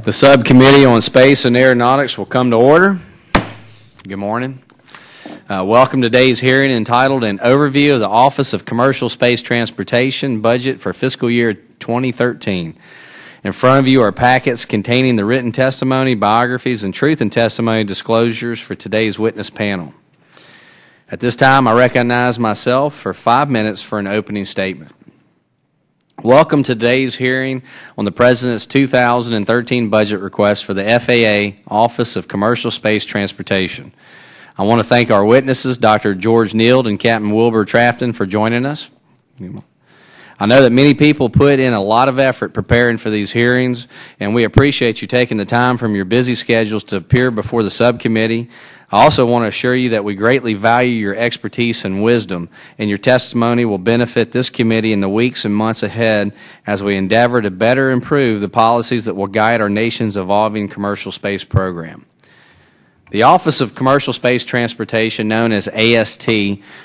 The Subcommittee on Space and Aeronautics will come to order. Good morning. Welcome to today's hearing entitled An Overview of the Office of Commercial Space Transportation Budget for Fiscal Year 2013. In front of you are packets containing the written testimony, biographies, and truth and testimony disclosures for today's witness panel. At this time, I recognize myself for 5 minutes for an opening statement. Welcome to today's hearing on the President's 2013 budget request for the FAA Office of Commercial Space Transportation. I want to thank our witnesses, Dr. George Nield and Capt. Wilbur Trafton, for joining us. I know that many people put in a lot of effort preparing for these hearings, and we appreciate you taking the time from your busy schedules to appear before the subcommittee. I also want to assure you that we greatly value your expertise and wisdom, and your testimony will benefit this committee in the weeks and months ahead as we endeavor to better improve the policies that will guide our nation's evolving commercial space program. The Office of Commercial Space Transportation, known as AST,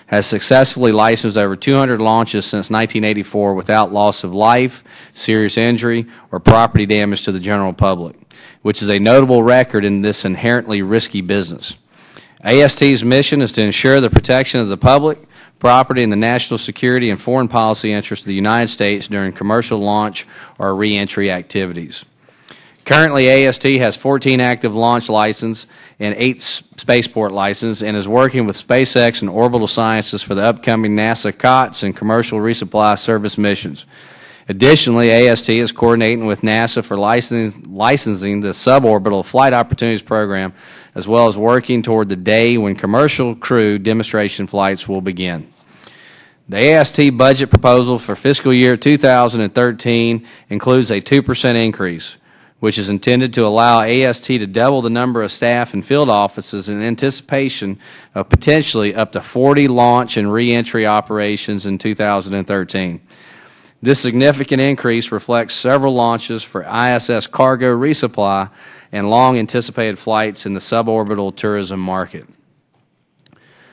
has successfully licensed over 200 launches since 1984 without loss of life, serious injury, or property damage to the general public, which is a notable record in this inherently risky business. AST's mission is to ensure the protection of the public, property, and the national security and foreign policy interests of the United States during commercial launch or re-entry activities. Currently, AST has 14 active launch licenses and 8 spaceport licenses and is working with SpaceX and Orbital Sciences for the upcoming NASA COTS and commercial resupply service missions. Additionally, AST is coordinating with NASA for licensing the Suborbital Flight Opportunities Program, as well as working toward the day when commercial crew demonstration flights will begin. The AST budget proposal for fiscal year 2013 includes a 2% increase, which is intended to allow AST to double the number of staff and field offices in anticipation of potentially up to 40 launch and re-entry operations in 2013. This significant increase reflects several launches for ISS cargo resupply and long-anticipated flights in the suborbital tourism market.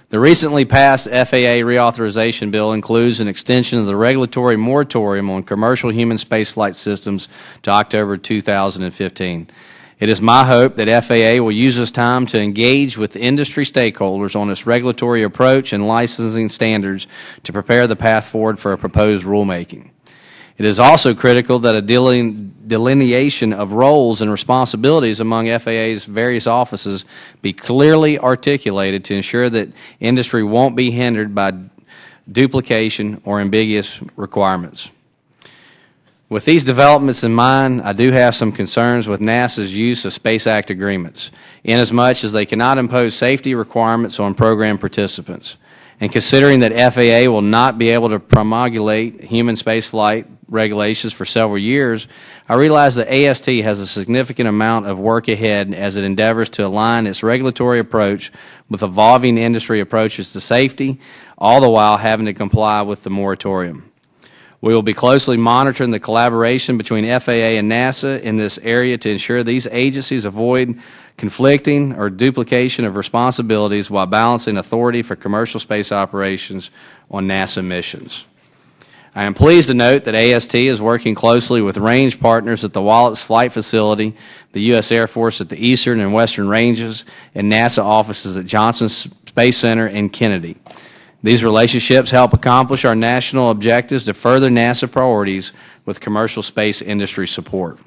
The recently passed FAA reauthorization bill includes an extension of the regulatory moratorium on commercial human spaceflight systems to October 2015. It is my hope that FAA will use this time to engage with industry stakeholders on its regulatory approach and licensing standards to prepare the path forward for a proposed rulemaking. It is also critical that a delineation of roles and responsibilities among FAA's various offices be clearly articulated to ensure that industry won't be hindered by duplication or ambiguous requirements. With these developments in mind, I do have some concerns with NASA's use of Space Act agreements, inasmuch as they cannot impose safety requirements on program participants. And considering that FAA will not be able to promulgate human spaceflight regulations for several years, I realize that AST has a significant amount of work ahead as it endeavors to align its regulatory approach with evolving industry approaches to safety, all the while having to comply with the moratorium. We will be closely monitoring the collaboration between FAA and NASA in this area to ensure these agencies avoid conflicting or duplication of responsibilities while balancing authority for commercial space operations on NASA missions. I am pleased to note that AST is working closely with range partners at the Wallops Flight Facility, the U.S. Air Force at the Eastern and Western Ranges, and NASA offices at Johnson Space Center and Kennedy. These relationships help accomplish our national objectives to further NASA priorities with commercial space industry support.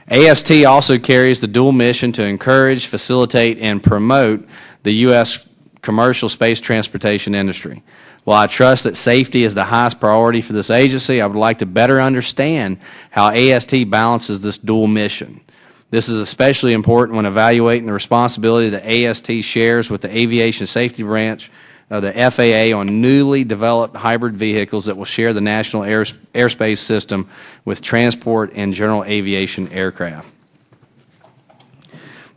AST also carries the dual mission to encourage, facilitate, and promote the U.S. commercial space transportation industry. While I trust that safety is the highest priority for this agency, I would like to better understand how AST balances this dual mission. This is especially important when evaluating the responsibility that AST shares with the Aviation Safety Branch of the FAA on newly developed hybrid vehicles that will share the national airspace system with transport and general aviation aircraft.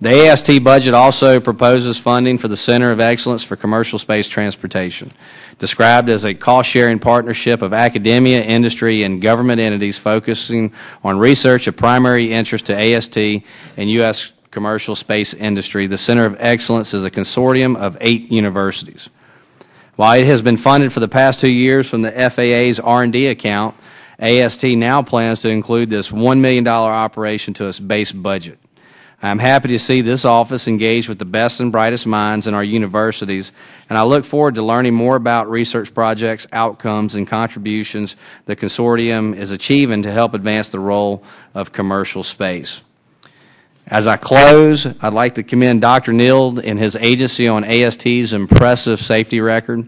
The AST budget also proposes funding for the Center of Excellence for Commercial Space Transportation, described as a cost-sharing partnership of academia, industry, and government entities focusing on research of primary interest to AST and U.S. commercial space industry. The Center of Excellence is a consortium of 8 universities. While it has been funded for the past 2 years from the FAA's R&D account, AST now plans to include this $1 million operation to its base budget. I am happy to see this office engage with the best and brightest minds in our universities, and I look forward to learning more about research projects, outcomes, and contributions the consortium is achieving to help advance the role of commercial space. As I close, I'd like to commend Dr. Nield and his agency on AST's impressive safety record.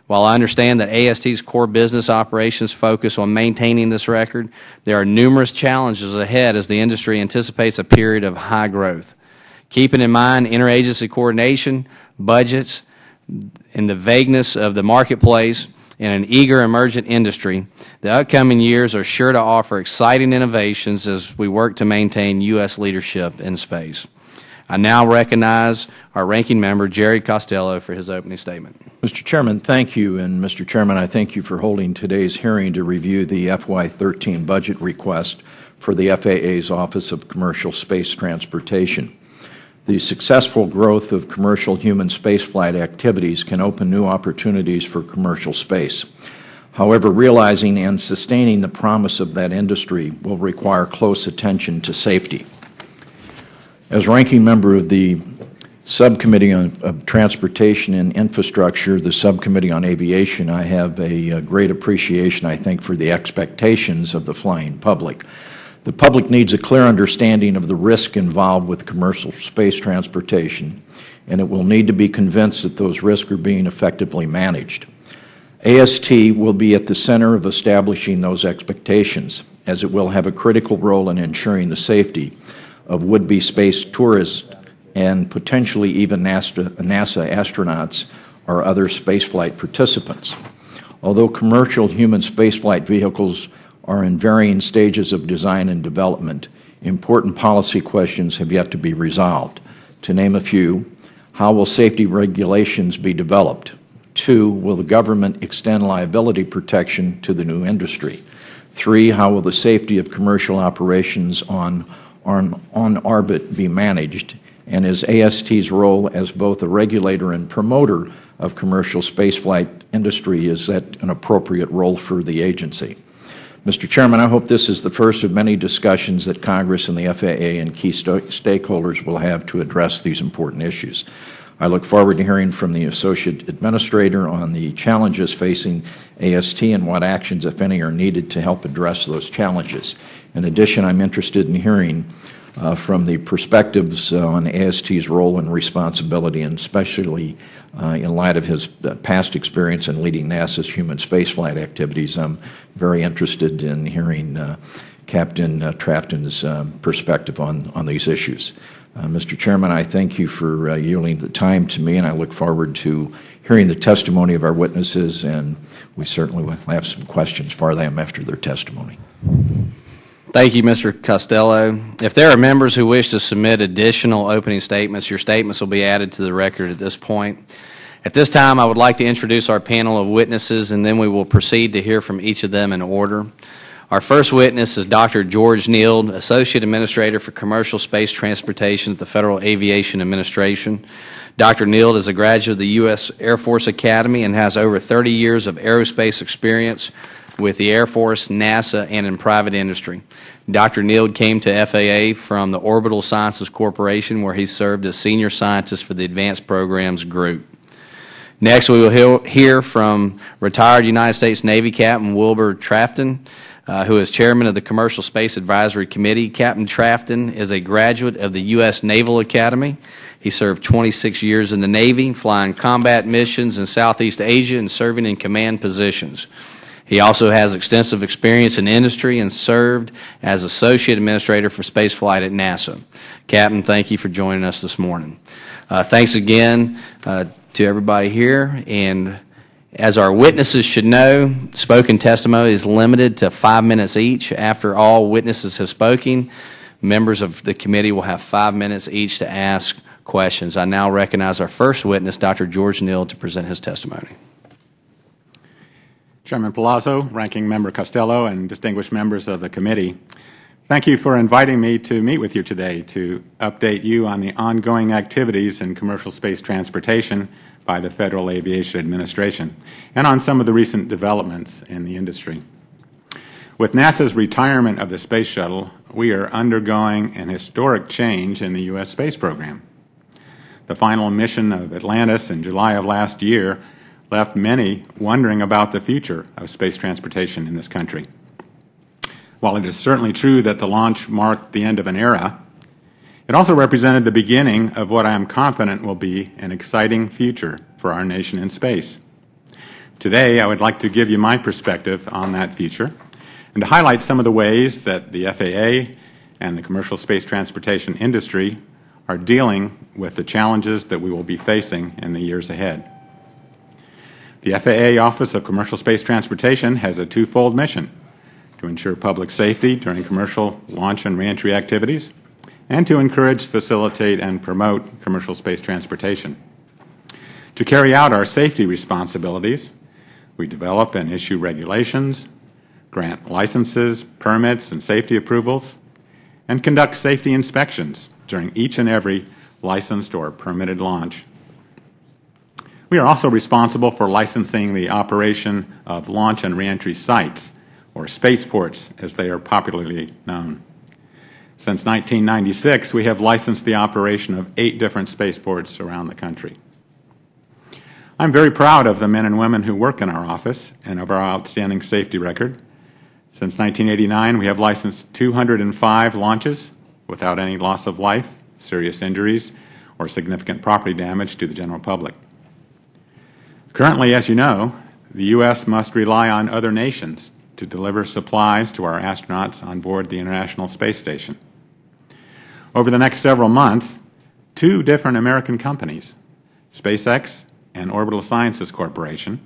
While I understand that AST's core business operations focus on maintaining this record, there are numerous challenges ahead as the industry anticipates a period of high growth. Keeping in mind interagency coordination, budgets, and the vagueness of the marketplace in an eager emergent industry, the upcoming years are sure to offer exciting innovations as we work to maintain U.S. leadership in space. I now recognize our ranking member, Jerry Costello, for his opening statement. Mr. Chairman, thank you. And Mr. Chairman, I thank you for holding today's hearing to review the FY13 budget request for the FAA's Office of Commercial Space Transportation. The successful growth of commercial human spaceflight activities can open new opportunities for commercial space. However, realizing and sustaining the promise of that industry will require close attention to safety. As ranking member of the Subcommittee of Transportation and Infrastructure, the Subcommittee on Aviation, I have a great appreciation, I think, for the expectations of the flying public. The public needs a clear understanding of the risk involved with commercial space transportation, and it will need to be convinced that those risks are being effectively managed. AST will be at the center of establishing those expectations, as it will have a critical role in ensuring the safety of would-be space tourists and potentially even NASA astronauts or other spaceflight participants. Although commercial human spaceflight vehicles are in varying stages of design and development, important policy questions have yet to be resolved. To name a few, how will safety regulations be developed? 2, will the government extend liability protection to the new industry? 3, how will the safety of commercial operations on orbit be managed? And is AST's role as both a regulator and promoter of commercial spaceflight industry, is that an appropriate role for the agency? Mr. Chairman, I hope this is the first of many discussions that Congress and the FAA and key stakeholders will have to address these important issues. I look forward to hearing from the Associate Administrator on the challenges facing AST and what actions, if any, are needed to help address those challenges. In addition, I'm interested in hearing from the perspectives on AST's role and responsibility, and especially in light of his past experience in leading NASA's human spaceflight activities. I'm very interested in hearing Captain Trafton's perspective on these issues. Mr. Chairman, I thank you for yielding the time to me, and I look forward to hearing the testimony of our witnesses, and we certainly will have some questions for them after their testimony. Thank you, Mr. Costello. If there are members who wish to submit additional opening statements, your statements will be added to the record at this point. At this time, I would like to introduce our panel of witnesses, and then we will proceed to hear from each of them in order. Our first witness is Dr. George Nield, Associate Administrator for Commercial Space Transportation at the Federal Aviation Administration. Dr. Nield is a graduate of the U.S. Air Force Academy and has over 30 years of aerospace experience with the Air Force, NASA, and in private industry. Dr. Nield came to FAA from the Orbital Sciences Corporation, where he served as Senior Scientist for the Advanced Programs Group. Next, we will hear from retired United States Navy Captain Wilbur Trafton, who is Chairman of the Commercial Space Advisory Committee. Captain Trafton is a graduate of the U.S. Naval Academy. He served 26 years in the Navy, flying combat missions in Southeast Asia and serving in command positions. He also has extensive experience in industry and served as Associate Administrator for Spaceflight at NASA. Captain, thank you for joining us this morning. Thanks again to everybody here. And as our witnesses should know, spoken testimony is limited to 5 minutes each. After all witnesses have spoken, members of the committee will have 5 minutes each to ask questions. I now recognize our first witness, Dr. George Nield, to present his testimony. Chairman Palazzo, Ranking Member Costello, and distinguished members of the committee, thank you for inviting me to meet with you today to update you on the ongoing activities in commercial space transportation by the Federal Aviation Administration and on some of the recent developments in the industry. With NASA's retirement of the Space Shuttle, we are undergoing an historic change in the U.S. space program. The final mission of Atlantis in July of last year left many wondering about the future of space transportation in this country. While it is certainly true that the launch marked the end of an era, it also represented the beginning of what I am confident will be an exciting future for our nation in space. Today, I would like to give you my perspective on that future and to highlight some of the ways that the FAA and the commercial space transportation industry are dealing with the challenges that we will be facing in the years ahead. The FAA Office of Commercial Space Transportation has a twofold mission: to ensure public safety during commercial launch and reentry activities, and to encourage, facilitate, and promote commercial space transportation. To carry out our safety responsibilities, we develop and issue regulations, grant licenses, permits, and safety approvals, and conduct safety inspections during each and every licensed or permitted launch. We are also responsible for licensing the operation of launch and reentry sites, or spaceports as they are popularly known. Since 1996, we have licensed the operation of 8 different spaceports around the country. I'm very proud of the men and women who work in our office and of our outstanding safety record. Since 1989, we have licensed 205 launches without any loss of life, serious injuries, or significant property damage to the general public. Currently, as you know, the U.S. must rely on other nations to deliver supplies to our astronauts on board the International Space Station. Over the next several months, 2 different American companies, SpaceX and Orbital Sciences Corporation,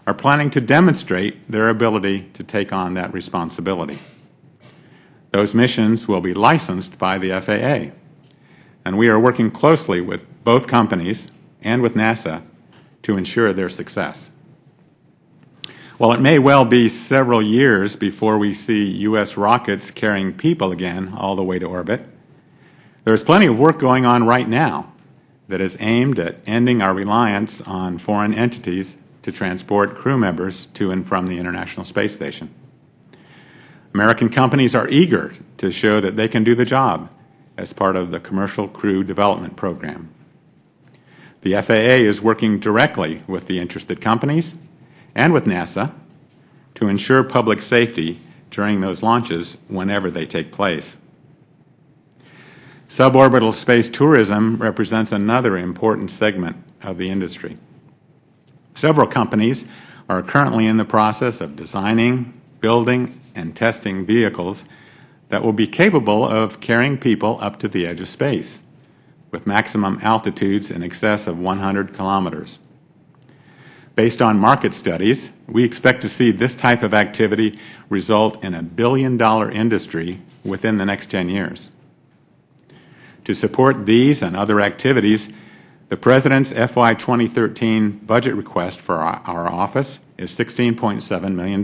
are planning to demonstrate their ability to take on that responsibility. Those missions will be licensed by the FAA, and we are working closely with both companies and with NASA to ensure their success. While it may well be several years before we see U.S. rockets carrying people again all the way to orbit, there is plenty of work going on right now that is aimed at ending our reliance on foreign entities to transport crew members to and from the International Space Station. American companies are eager to show that they can do the job as part of the Commercial Crew Development Program. The FAA is working directly with the interested companies and with NASA to ensure public safety during those launches whenever they take place. Suborbital space tourism represents another important segment of the industry. Several companies are currently in the process of designing, building, and testing vehicles that will be capable of carrying people up to the edge of space, with maximum altitudes in excess of 100 kilometers. Based on market studies, we expect to see this type of activity result in a billion-dollar industry within the next 10 years. To support these and other activities, the President's FY 2013 budget request for our office is $16.7 million,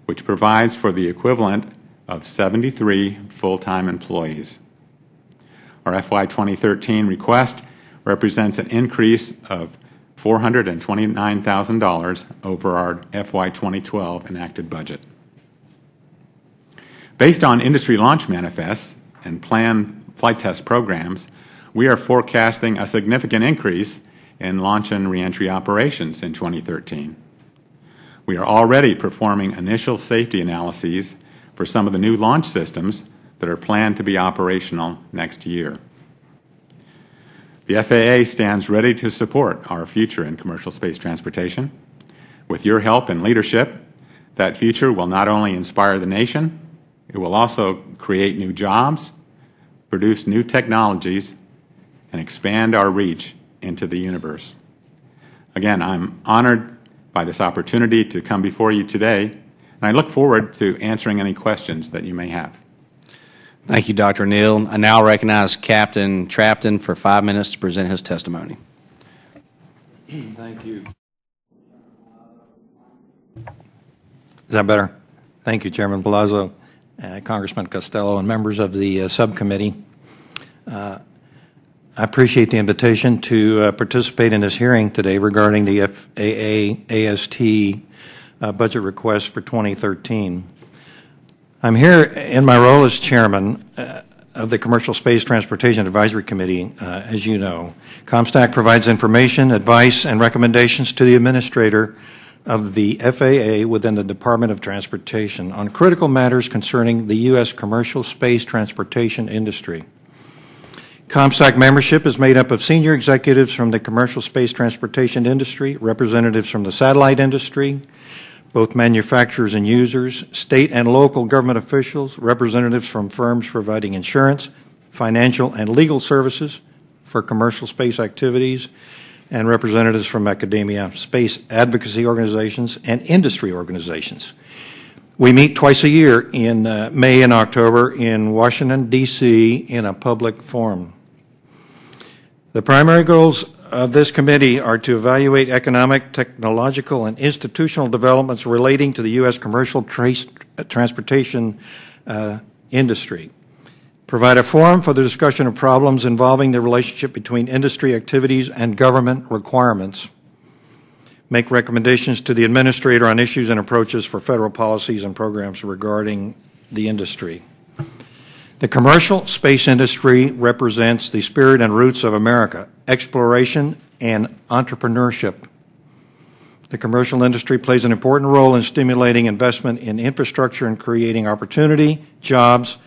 which provides for the equivalent of 73 full-time employees. Our FY 2013 request represents an increase of $429,000 over our FY 2012 enacted budget. Based on industry launch manifests and planned flight test programs, we are forecasting a significant increase in launch and reentry operations in 2013. We are already performing initial safety analyses for some of the new launch systems that are planned to be operational next year. The FAA stands ready to support our future in commercial space transportation. With your help and leadership, that future will not only inspire the nation, it will also create new jobs, produce new technologies, and expand our reach into the universe. Again, I'm honored by this opportunity to come before you today, and I look forward to answering any questions that you may have. Thank you, Dr. Nield. I now recognize Captain Trafton for 5 minutes to present his testimony. Thank you. Is that better? Thank you, Chairman Palazzo, Congressman Costello, and members of the subcommittee. I appreciate the invitation to participate in this hearing today regarding the FAA AST budget request for 2013. I'm here in my role as chairman of the Commercial Space Transportation Advisory Committee. As you know, COMSTAC provides information, advice, and recommendations to the administrator of the FAA within the Department of Transportation on critical matters concerning the U.S. commercial space transportation industry. COMSTAC membership is made up of senior executives from the commercial space transportation industry, representatives from the satellite industry, both manufacturers and users, state and local government officials, representatives from firms providing insurance, financial, and legal services for commercial space activities, and representatives from academia, space advocacy organizations, and industry organizations. We meet twice a year in May and October in Washington, D.C. in a public forum. The primary goals of this committee are to evaluate economic, technological, and institutional developments relating to the U.S. commercial transportation industry, provide a forum for the discussion of problems involving the relationship between industry activities and government requirements, make recommendations to the administrator on issues and approaches for federal policies and programs regarding the industry. The commercial space industry represents the spirit and roots of America, exploration and entrepreneurship. The commercial industry plays an important role in stimulating investment in infrastructure and creating opportunity, jobs,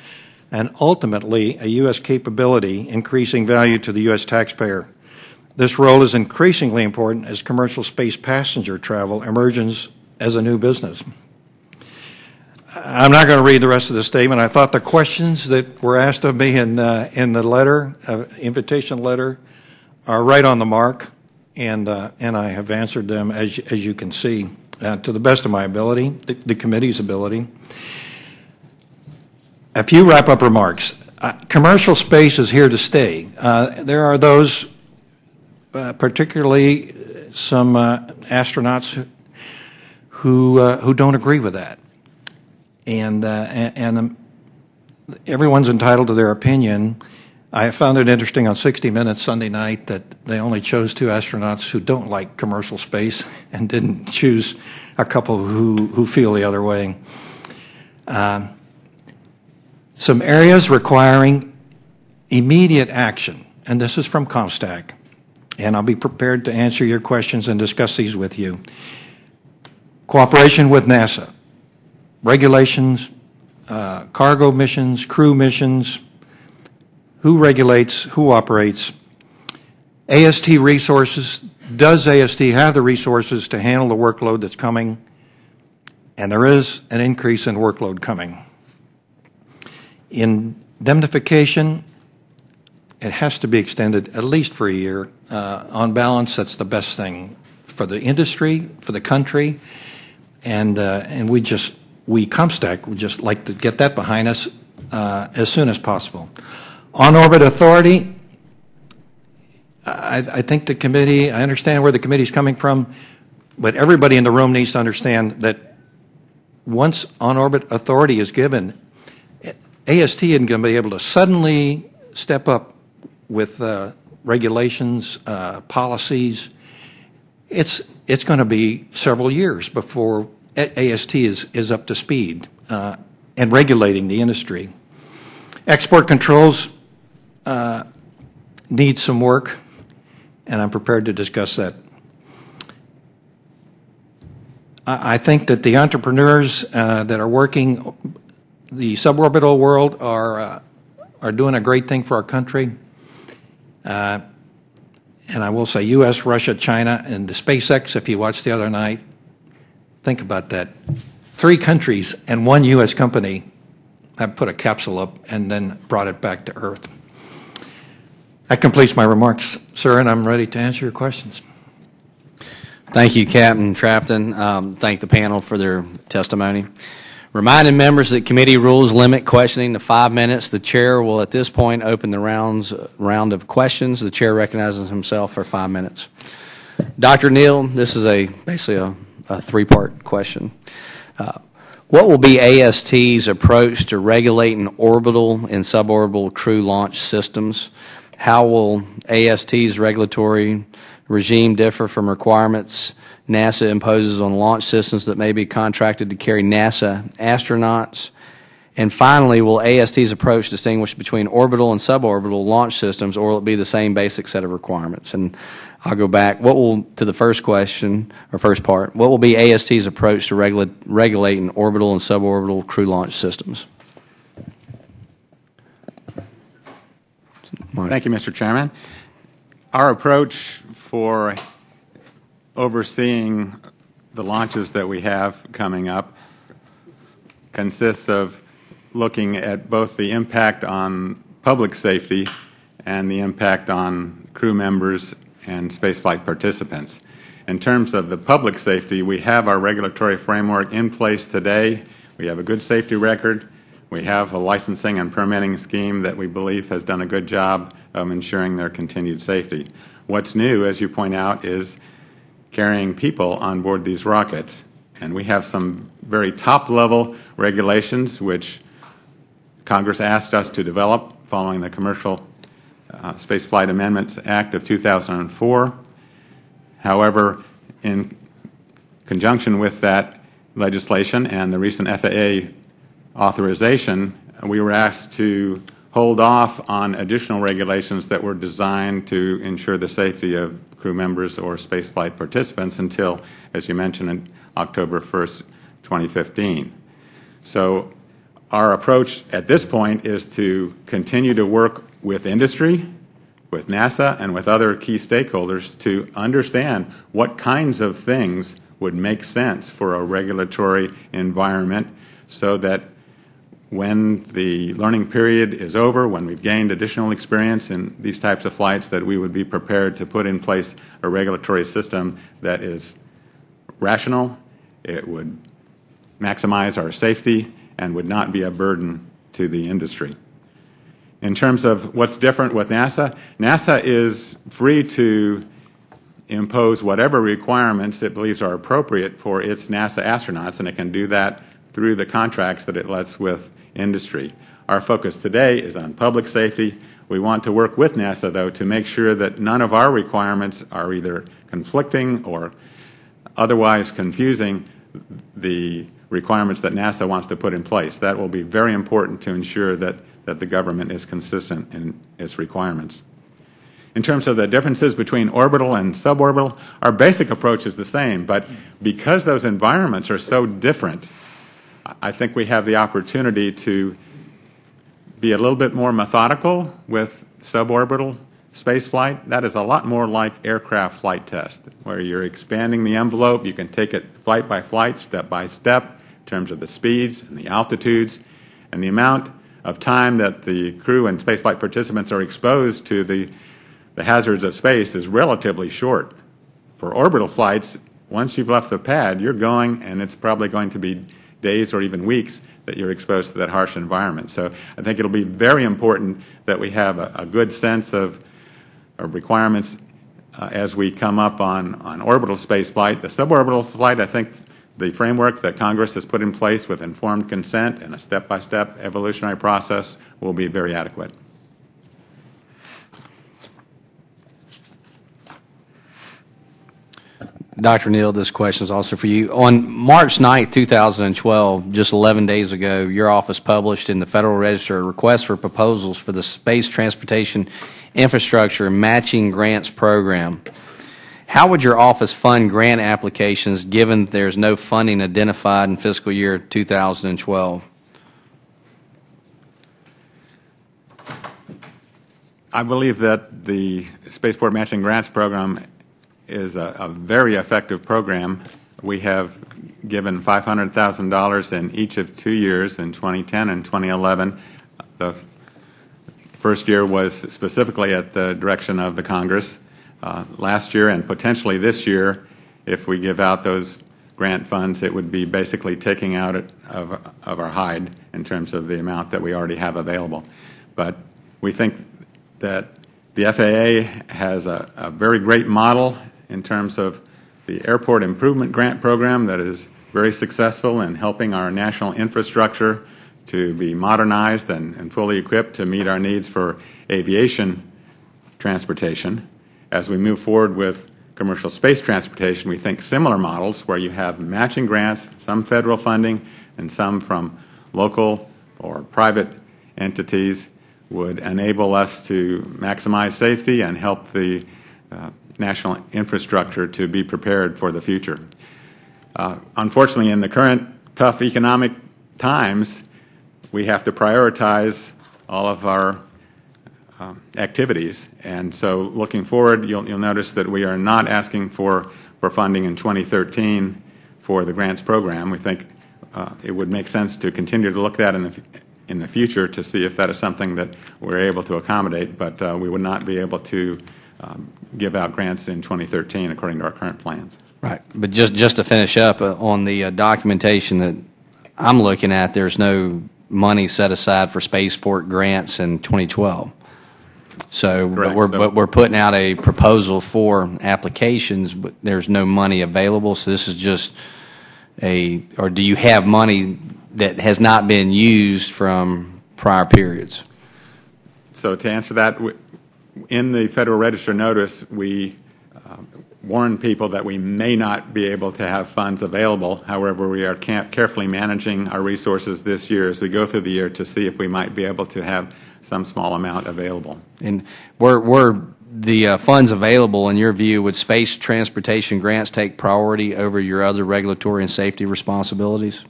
and ultimately a U.S. capability, increasing value to the U.S. taxpayer. This role is increasingly important as commercial space passenger travel emerges as a new business. I'm not going to read the rest of the statement. I thought the questions that were asked of me in the letter, invitation letter, are right on the mark, and I have answered them as you can see to the best of my ability, the committee's ability. A few wrap-up remarks. Commercial space is here to stay. There are those, particularly some astronauts, who don't agree with that. And everyone's entitled to their opinion. I found it interesting on 60 Minutes Sunday night that they only chose 2 astronauts who don't like commercial space and didn't choose a couple who feel the other way. Some areas requiring immediate action, and this is from COMSTAC, and I'll be prepared to answer your questions and discuss these with you. Cooperation with NASA. Regulations, cargo missions, crew missions, who regulates, who operates, AST resources. Does AST have the resources to handle the workload that's coming? And there is an increase in workload coming. Indemnification, it has to be extended at least for a year. On balance, that's the best thing for the industry, for the country, and we COMSTAC would just like to get that behind us as soon as possible. On-orbit authority, I think the committee, I understand where the committee is coming from, but everybody in the room needs to understand that once on-orbit authority is given, AST isn't going to be able to suddenly step up with regulations, policies. It's going to be several years before AST is up to speed and regulating the industry. Export controls need some work, and I'm prepared to discuss that. I think that the entrepreneurs that are working the suborbital world are doing a great thing for our country. And I will say U.S., Russia, China, and the SpaceX, if you watched the other night, think about that. 3 countries and 1 U.S. company have put a capsule up and then brought it back to Earth. That completes my remarks, sir, and I'm ready to answer your questions. Thank you, Captain Trafton. Thank the panel for their testimony. Reminding members that committee rules limit questioning to 5 minutes. The chair will at this point open the round of questions. The chair recognizes himself for 5 minutes. Dr. Nield, this is basically a 3-part question. What will be AST's approach to regulating orbital and suborbital crew launch systems? How will AST's regulatory regime differ from requirements NASA imposes on launch systems that may be contracted to carry NASA astronauts? And finally, will AST's approach distinguish between orbital and suborbital launch systems, or will it be the same basic set of requirements? And I'll go back. To the first question, or first part, what will be AST's approach to regulating orbital and suborbital crew launch systems? Thank you, Mr. Chairman. Our approach for overseeing the launches that we have coming up consists of looking at both the impact on public safety and the impact on crew members and spaceflight participants. In terms of the public safety, we have our regulatory framework in place today. We have a good safety record. We have a licensing and permitting scheme that we believe has done a good job of ensuring their continued safety. What's new, as you point out, is carrying people on board these rockets. And we have some very top-level regulations which Congress asked us to develop following the Commercial Spaceflight Amendments Act of 2004. However, in conjunction with that legislation and the recent FAA authorization, we were asked to hold off on additional regulations that were designed to ensure the safety of crew members or spaceflight participants until, as you mentioned, on October 1st, 2015. So our approach at this point is to continue to work with industry, with NASA, and with other key stakeholders to understand what kinds of things would make sense for a regulatory environment so that when the learning period is over, when we've gained additional experience in these types of flights, that we would be prepared to put in place a regulatory system that is rational, it would maximize our safety, and would not be a burden to the industry. In terms of what's different with NASA, NASA is free to impose whatever requirements it believes are appropriate for its NASA astronauts, and it can do that through the contracts that it lets with industry. Our focus today is on public safety. We want to work with NASA, though, to make sure that none of our requirements are either conflicting or otherwise confusing the requirements that NASA wants to put in place. That will be very important to ensure that the government is consistent in its requirements. In terms of the differences between orbital and suborbital, our basic approach is the same, but because those environments are so different, I think we have the opportunity to be a little bit more methodical with suborbital spaceflight. That is a lot more like aircraft flight test, where you're expanding the envelope. You can take it flight by flight, step by step, in terms of the speeds and the altitudes, and the amount of time that the crew and spaceflight participants are exposed to the hazards of space is relatively short. For orbital flights, once you've left the pad, you're going, and it's probably going to be days or even weeks that you're exposed to that harsh environment. So I think it'll be very important that we have a good sense of requirements as we come up on orbital space flight. The suborbital flight, I think the framework that Congress has put in place with informed consent and a step-by-step evolutionary process will be very adequate. Dr. Nield, this question is also for you. On March 9, 2012, just 11 days ago, your office published in the Federal Register a request for proposals for the Space Transportation Infrastructure Matching Grants Program. How would your office fund grant applications given there's no funding identified in fiscal year 2012? I believe that the Spaceport Matching Grants Program is a very effective program. We have given $500,000 in each of 2 years, in 2010 and 2011. The first year was specifically at the direction of the Congress. Last year and potentially this year, if we give out those grant funds, it would be basically taking out of our hide in terms of the amount that we already have available. But we think that the FAA has a very great model in terms of the Airport Improvement Grant Program that is very successful in helping our national infrastructure to be modernized and fully equipped to meet our needs for aviation transportation. As we move forward with commercial space transportation, we think similar models where you have matching grants, some federal funding, and some from local or private entities would enable us to maximize safety and help the national infrastructure to be prepared for the future. Unfortunately, in the current tough economic times, we have to prioritize all of our activities. And so looking forward, you'll notice that we are not asking for funding in 2013 for the grants program. We think it would make sense to continue to look at that in the future to see if that is something that we're able to accommodate, but we would not be able to give out grants in 2013 according to our current plans. Right. But just to finish up on the documentation that I'm looking at, there's no money set aside for spaceport grants in 2012. So, but we're putting out a proposal for applications, but there's no money available. So this is just or do you have money that has not been used from prior periods? So to answer that, in the Federal Register notice, we warn people that we may not be able to have funds available. However, we are carefully managing our resources this year as we go through the year to see if we might be able to have some small amount available. And were the funds available, in your view, would space transportation grants take priority over your other regulatory and safety responsibilities?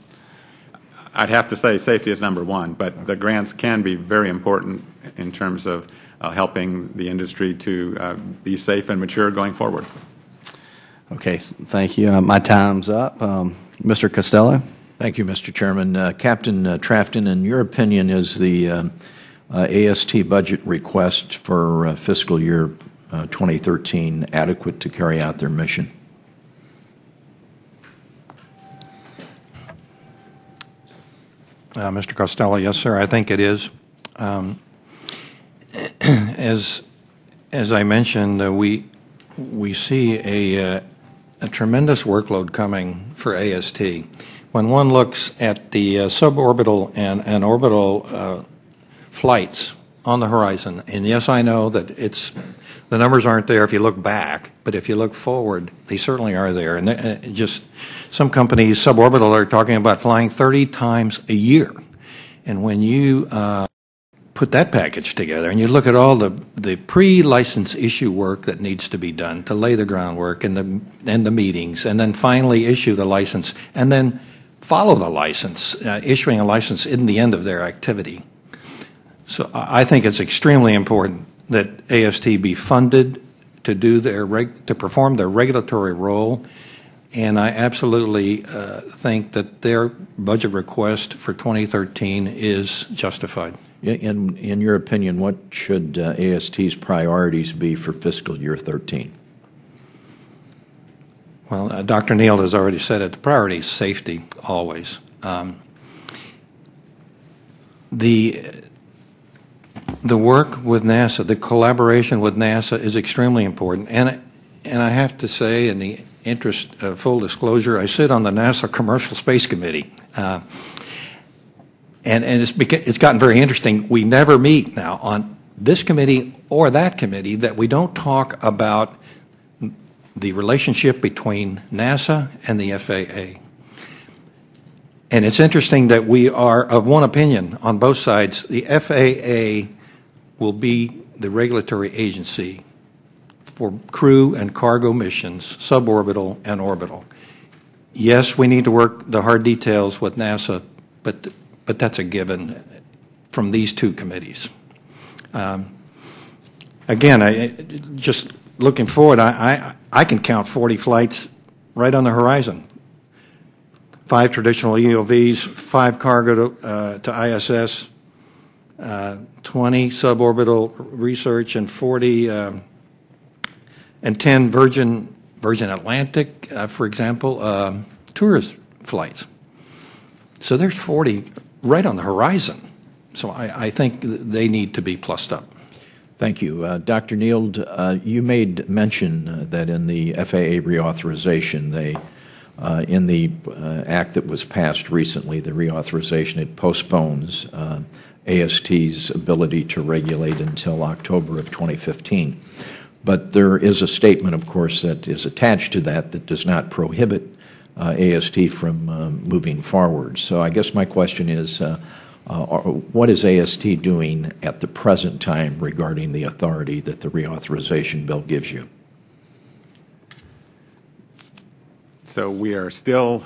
I'd have to say safety is number one, but the grants can be very important in terms of helping the industry to be safe and mature going forward. Okay, thank you. My time's up. Mr. Costello? Thank you, Mr. Chairman. Captain Trafton, in your opinion, is the AST budget request for fiscal year 2013 adequate to carry out their mission? Mr. Costello, yes, sir, I think it is. As I mentioned, we see a tremendous workload coming for AST. When one looks at the suborbital and orbital flights on the horizon, and yes, I know that the numbers aren't there if you look back, but if you look forward, they certainly are there. And just some companies, suborbital, are talking about flying 30 times a year. And when you put that package together and you look at all the pre-license issue work that needs to be done to lay the groundwork and the meetings, and then finally issue the license, and then follow the license, issuing a license isn't the end of their activity. So I think it's extremely important that AST be funded to do to perform their regulatory role, and I absolutely think that their budget request for 2013 is justified. In your opinion, what should AST's priorities be for fiscal year 13? Well, Dr. Nield has already said it. The priority is safety, always. The work with NASA, the collaboration with NASA is extremely important. And I have to say, in the interest of full disclosure, I sit on the NASA Commercial Space Committee. And it's gotten very interesting. We never meet now on this committee or that committee that we don't talk about the relationship between NASA and the FAA. And it's interesting that we are of one opinion on both sides. The FAA will be the regulatory agency for crew and cargo missions, suborbital and orbital. Yes, we need to work the hard details with NASA, but that's a given from these two committees. Again, just looking forward, I can count 40 flights right on the horizon. 5 traditional EOVs, 5 cargo to ISS, 20 suborbital research, and 40 and 10 Virgin Atlantic, for example, tourist flights. So there's 40 right on the horizon. So I think they need to be plussed up. Thank you. Dr. Nield, you made mention that in the FAA reauthorization, in the act that was passed recently, the reauthorization, it postpones AST's ability to regulate until October of 2015. But there is a statement, of course, that is attached to that does not prohibit AST from moving forward. So I guess my question is, What is AST doing at the present time regarding the authority that the reauthorization bill gives you? So we are still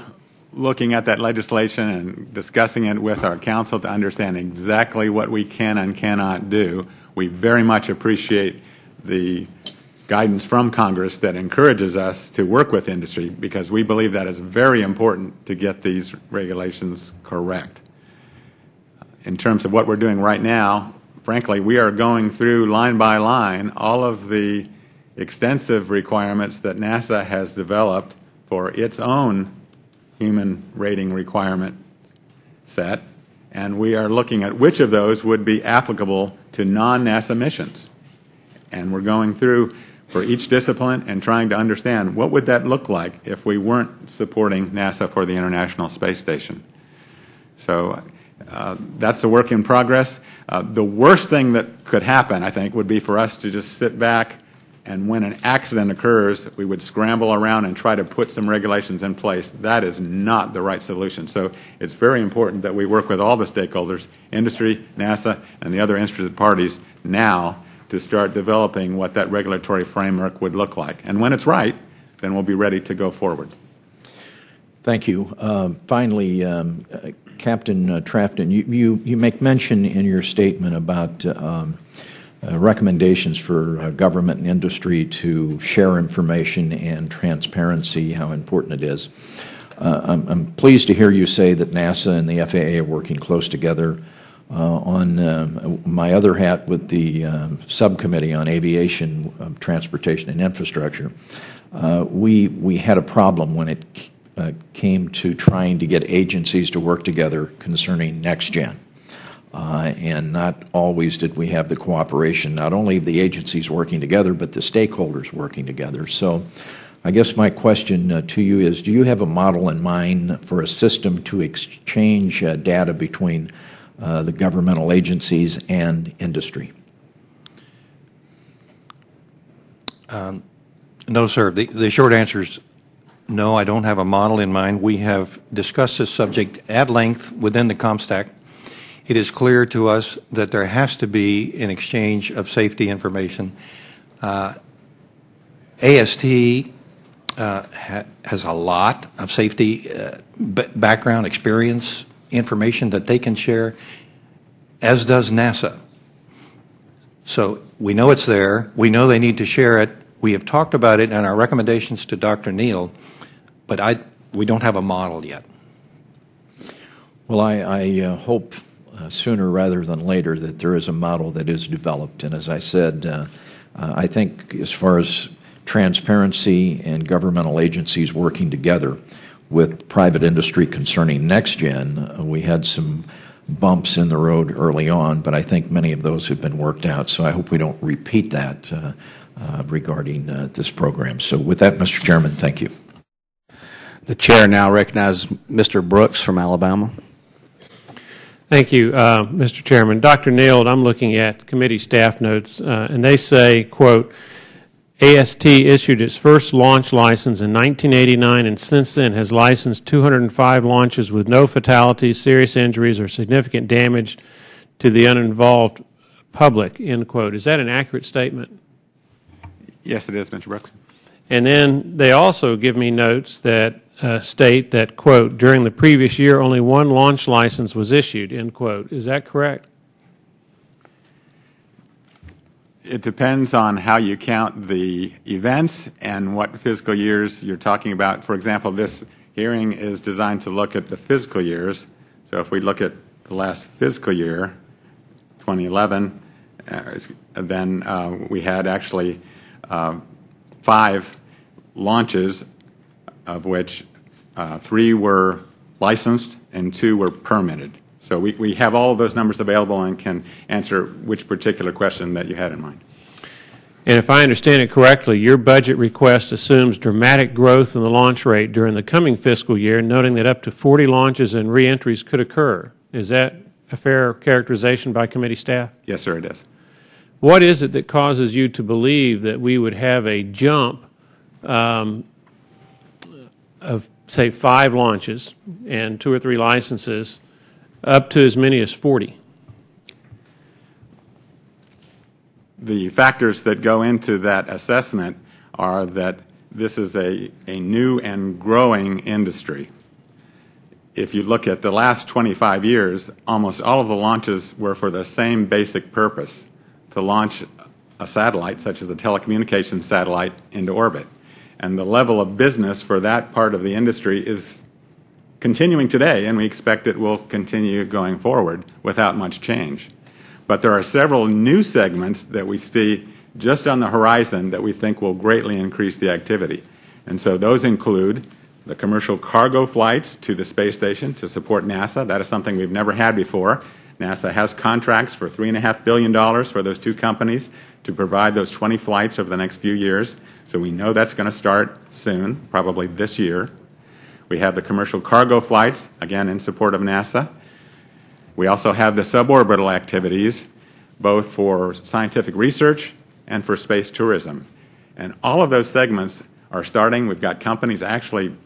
looking at that legislation and discussing it with our council to understand exactly what we can and cannot do. We very much appreciate the guidance from Congress that encourages us to work with industry, because we believe that is very important to get these regulations correct. In terms of what we're doing right now, frankly, we are going through line by line all of the extensive requirements that NASA has developed for its own human rating requirement set, and we are looking at which of those would be applicable to non-NASA missions. And we're going through for each discipline and trying to understand what would that look like if we weren't supporting NASA for the International Space Station. So that's a work in progress. The worst thing that could happen, I think, would be for us to just sit back and when an accident occurs, we would scramble around and try to put some regulations in place. That is not the right solution. So it's very important that we work with all the stakeholders, industry, NASA, and the other interested parties now to start developing what that regulatory framework would look like. And when it's right, then we'll be ready to go forward. Thank you. Finally, Captain Trafton, you make mention in your statement about recommendations for government and industry to share information and transparency, how important it is. I'm pleased to hear you say that NASA and the FAA are working close together. On my other hat with the Subcommittee on Aviation, Transportation, and Infrastructure, we had a problem when it came to trying to get agencies to work together concerning NextGen. And not always did we have the cooperation, not only of the agencies working together, but the stakeholders working together. So I guess my question to you is, do you have a model in mind for a system to exchange data between the governmental agencies and industry? No, sir. The short answer is no, I don't have a model in mind. We have discussed this subject at length within the COMSTAC. It is clear to us that there has to be an exchange of safety information. AST has a lot of safety background, experience, information that they can share, as does NASA. So we know it's there. We know they need to share it. We have talked about it in our recommendations to Dr. Nield, but we don't have a model yet. Well, I hope sooner rather than later that there is a model that is developed. And as I said, I think as far as transparency and governmental agencies working together with private industry concerning NextGen, we had some bumps in the road early on, but I think many of those have been worked out. So I hope we don't repeat that regarding this program. So with that, Mr. Chairman, thank you. The chair now recognizes Mr. Brooks from Alabama. Thank you, Mr. Chairman. Dr. Nield, I'm looking at committee staff notes, and they say, quote, AST issued its first launch license in 1989 and since then has licensed 205 launches with no fatalities, serious injuries, or significant damage to the uninvolved public, end quote. Is that an accurate statement? Yes, it is, Mr. Brooks. And then they also give me notes that state that, quote, during the previous year only one launch license was issued, end quote. Is that correct? It depends on how you count the events and what fiscal years you're talking about. For example, this hearing is designed to look at the fiscal years. So if we look at the last fiscal year, 2011, then we had actually 5 launches, of which 3 were licensed and 2 were permitted. So we have all of those numbers available and can answer which particular question that you had in mind. And if I understand it correctly, your budget request assumes dramatic growth in the launch rate during the coming fiscal year, noting that up to 40 launches and reentries could occur. Is that a fair characterization by committee staff? Yes, sir, it is. What is it that causes you to believe that we would have a jump of, say, 5 launches and 2 or 3 licenses up to as many as 40? The factors that go into that assessment are that this is a new and growing industry. If you look at the last 25 years, almost all of the launches were for the same basic purpose, to launch a satellite, such as a telecommunications satellite, into orbit. And the level of business for that part of the industry is continuing today, and we expect it will continue going forward without much change. But there are several new segments that we see just on the horizon that we think will greatly increase the activity. And so those include the commercial cargo flights to the space station to support NASA. That is something we've never had before. NASA has contracts for $3.5 billion for those two companies to provide those 20 flights over the next few years. So we know that's going to start soon, probably this year. We have the commercial cargo flights, again in support of NASA. We also have the suborbital activities, both for scientific research and for space tourism. And all of those segments are starting. We've got companies actually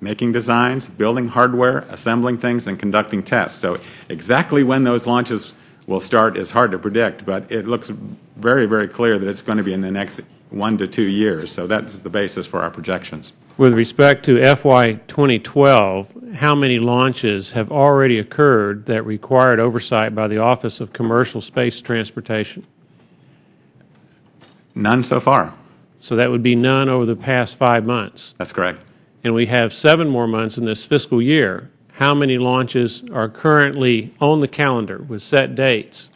making designs, building hardware, assembling things, and conducting tests. So exactly when those launches will start is hard to predict, but it looks very, very clear that it's going to be in the next 1 to 2 years. So that's the basis for our projections. With respect to FY 2012, how many launches have already occurred that required oversight by the Office of Commercial Space Transportation? None so far. So that would be none over the past 5 months. That's correct. And we have 7 more months in this fiscal year. How many launches are currently on the calendar with set dates?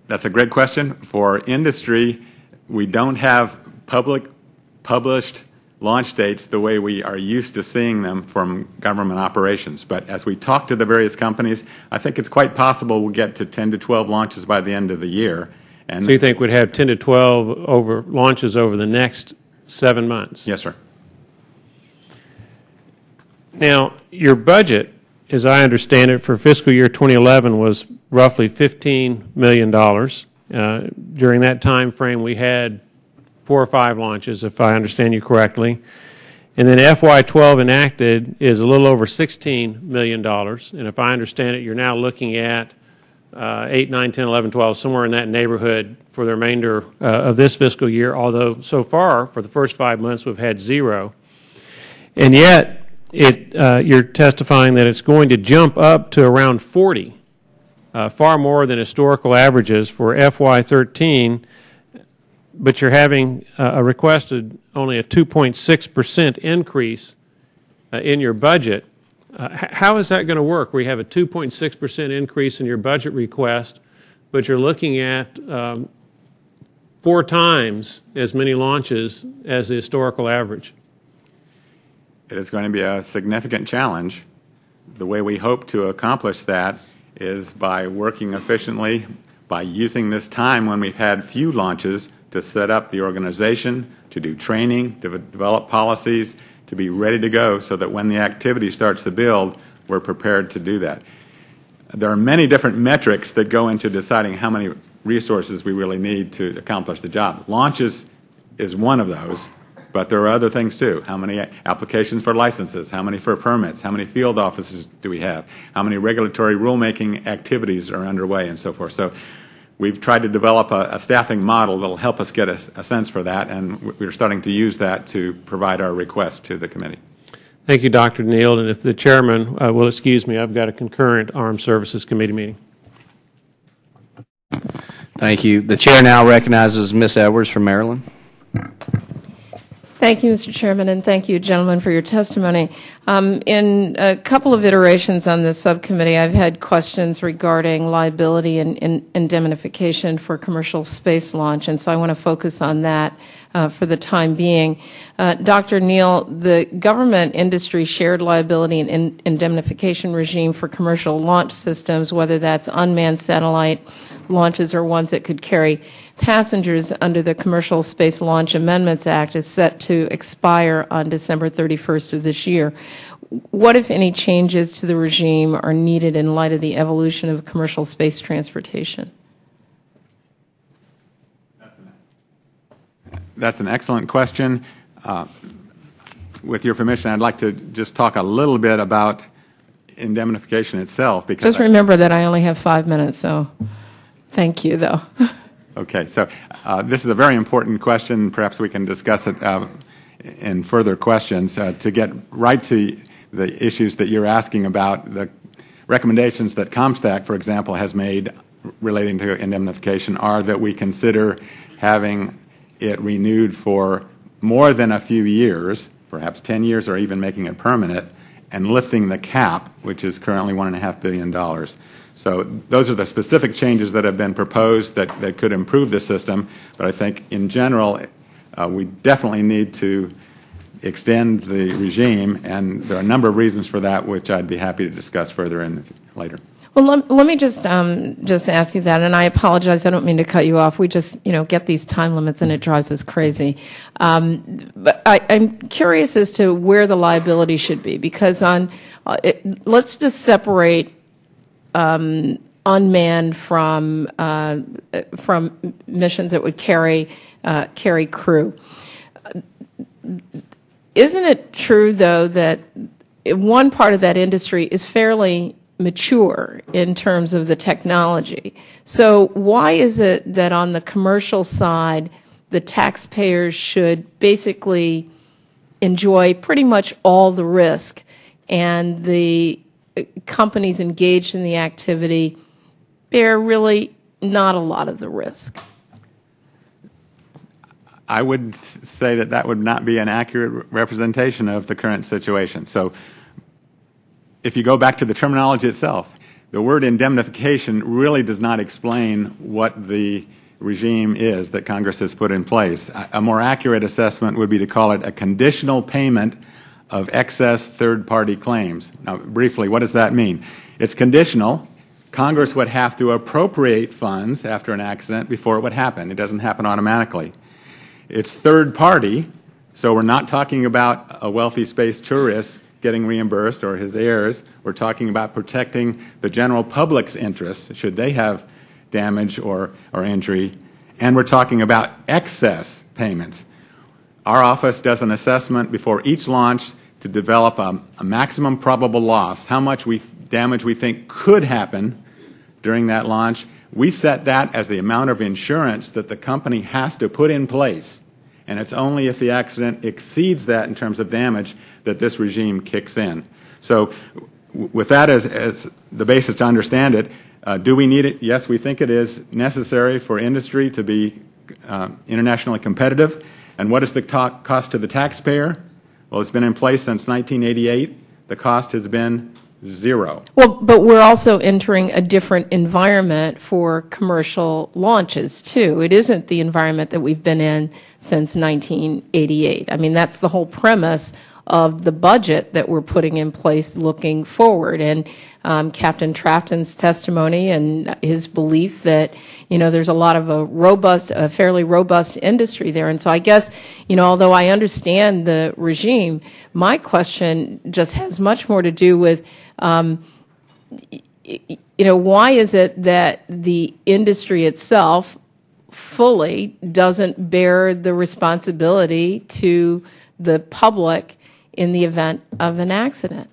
That's a great question. For industry, we don't have published launch dates the way we are used to seeing them from government operations. But as we talk to the various companies, I think it's quite possible we'll get to 10 to 12 launches by the end of the year. And so you think we'd have 10 to 12 launches over the next 7 months? Yes, sir. Now, your budget, as I understand it, for fiscal year 2011 was roughly $15 million. During that time frame, we had 4 or 5 launches, if I understand you correctly. And then FY12 enacted is a little over $16 million. And if I understand it, you're now looking at 8, 9, 10, 11, 12, somewhere in that neighborhood for the remainder of this fiscal year, although so far, for the first 5 months, we've had 0. And yet, you're testifying that it's going to jump up to around 40, far more than historical averages for FY13, but you're having requested only a 2.6% increase in your budget. How is that going to work? We have a 2.6% increase in your budget request, but you're looking at 4 times as many launches as the historical average. It is going to be a significant challenge. The way we hope to accomplish that is by working efficiently, by using this time when we've had few launches to set up the organization, to do training, to develop policies, to be ready to go so that when the activity starts to build, we're prepared to do that. There are many different metrics that go into deciding how many resources we really need to accomplish the job. Launches is one of those, but there are other things too. How many applications for licenses? How many for permits? How many field offices do we have? How many regulatory rulemaking activities are underway and so forth? So we've tried to develop a staffing model that will help us get a sense for that, and we're starting to use that to provide our request to the committee. Thank you, Dr. Nield. And if the chairman will excuse me, I've got a concurrent Armed Services Committee meeting. Thank you. The chair now recognizes Ms. Edwards from Maryland. Thank you, Mr. Chairman, and thank you, gentlemen, for your testimony. In a couple of iterations on this subcommittee, I've had questions regarding liability and indemnification for commercial space launch, and so I want to focus on that for the time being. Dr. Nield, the government industry shared liability and indemnification regime for commercial launch systems, whether that's unmanned satellite launches or ones that could carry passengers under the Commercial Space Launch Amendments Act, is set to expire on December 31st of this year. What, if any, changes to the regime are needed in light of the evolution of commercial space transportation? That's an excellent question. With your permission, I'd like to just talk a little bit about indemnification itself. Because just remember that I only have 5 minutes, so thank you, though. Okay, so this is a very important question. Perhaps we can discuss it in further questions. To get right to the issues that you're asking about, the recommendations that COMSTAC, for example, has made relating to indemnification are that we consider having it renewed for more than a few years, perhaps 10 years, or even making it permanent, and lifting the cap, which is currently $1.5 billion. So those are the specific changes that have been proposed that could improve the system. But I think in general, we definitely need to extend the regime, and there are a number of reasons for that, which I'd be happy to discuss further later. Well, let me just ask you that, and I apologize. I don't mean to cut you off. We just get these time limits, and it drives us crazy. But I'm curious as to where the liability should be, because let's just separate unmanned from missions that would carry crew. Isn't it true, though, that one part of that industry is fairly mature in terms of the technology? So why is it that on the commercial side, the taxpayers should basically enjoy pretty much all the risk, and the companies engaged in the activity bear really not a lot of the risk? I would say that that would not be an accurate representation of the current situation. So if you go back to the terminology itself, the word indemnification really does not explain what the regime is that Congress has put in place. A more accurate assessment would be to call it a conditional payment of excess third-party claims. Now, briefly, what does that mean? It's conditional. Congress would have to appropriate funds after an accident before it would happen. It doesn't happen automatically. It's third-party, so we're not talking about a wealthy space tourist getting reimbursed or his heirs. We're talking about protecting the general public's interests should they have damage or injury. And we're talking about excess payments. Our office does an assessment before each launch to develop a maximum probable loss, how much damage we think could happen during that launch. We set that as the amount of insurance that the company has to put in place. And it's only if the accident exceeds that in terms of damage that this regime kicks in. So with that as the basis to understand it, do we need it? Yes, we think it is necessary for industry to be internationally competitive. And what is the cost to the taxpayer? Well, it's been in place since 1988. The cost has been zero. Well, but we're also entering a different environment for commercial launches, too. It isn't the environment that we've been in since 1988. I mean, that's the whole premise of the budget that we're putting in place looking forward. And Captain Trafton's testimony and his belief that, there's a lot of a fairly robust industry there. And so I guess, although I understand the regime, my question just has much more to do with, why is it that the industry itself fully doesn't bear the responsibility to the public in the event of an accident?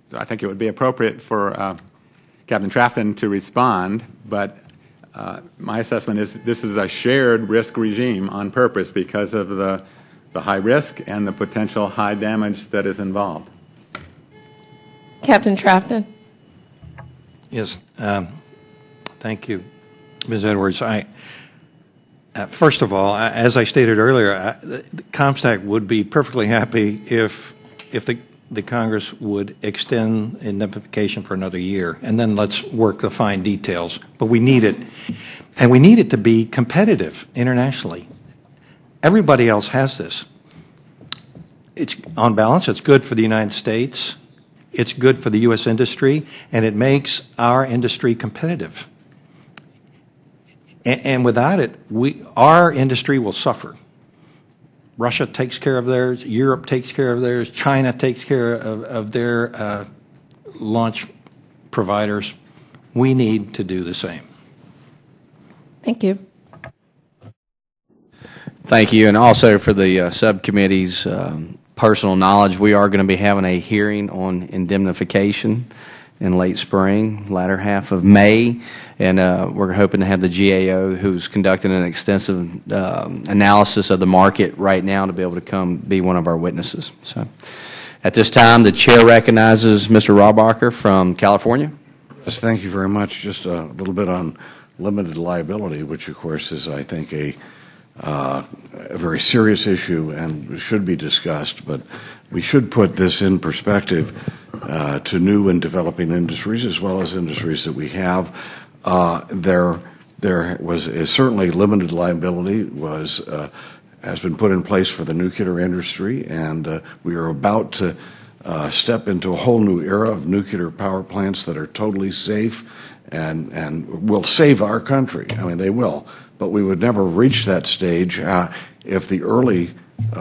So I think it would be appropriate for Captain Trafton to respond, but my assessment is this is a shared risk regime on purpose because of the high risk and the potential high damage that is involved. Captain Trafton? Yes, thank you, Ms. Edwards. First of all, as I stated earlier, COMSTAC would be perfectly happy if the Congress would extend indemnification for another year, and then let's work the fine details. But we need it, and we need it to be competitive internationally. Everybody else has this. It's on balance. It's good for the United States. It's good for the U.S. industry, and it makes our industry competitive. And without it, our industry will suffer. Russia takes care of theirs. Europe takes care of theirs. China takes care of their launch providers. We need to do the same. Thank you. Thank you, and also for the subcommittee's personal knowledge, we are going to be having a hearing on indemnification in late spring, latter half of May, and we're hoping to have the GAO, who's conducting an extensive analysis of the market right now, to be able to come be one of our witnesses. So, at this time, the chair recognizes Mr. Robacher from California. Yes, thank you very much. Just a little bit on limited liability, which of course is, I think, a very serious issue and should be discussed, but we should put this in perspective to new and developing industries as well as industries that we have. There is certainly limited liability has been put in place for the nuclear industry, and we are about to step into a whole new era of nuclear power plants that are totally safe and will save our country. I mean, they will. But we would never reach that stage if the early